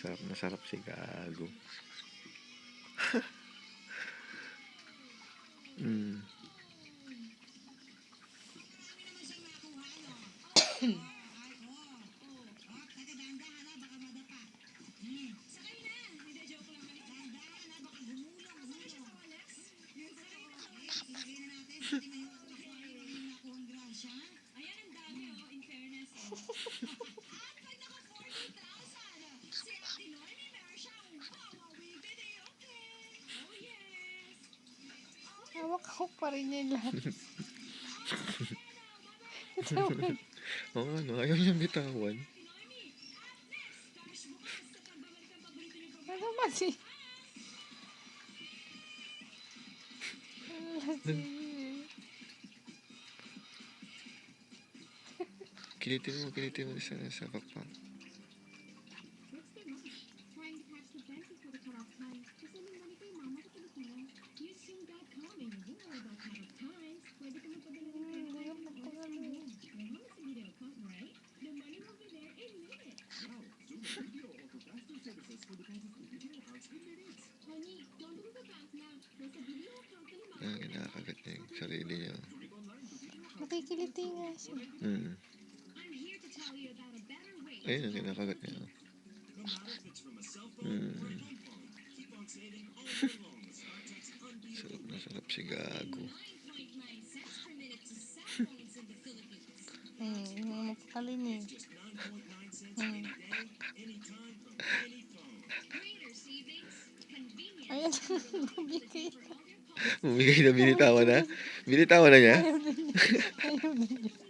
Sarap na sarap si gago. Hawak ko pa rin yung lahat. Oo nga, no? Ayaw niyang bitawan. Ano ba si... Kilitin mo sa pakpak. Kinakagat niya yung sarili niya. Nakikiliti nga siya. Ayun ang kinakagat niya. Sarap na sarap si gago. Makakalinig. Ayan, bumigay. Bumigay na, binitawan na. Binitawan na niya. Ayaw na niya.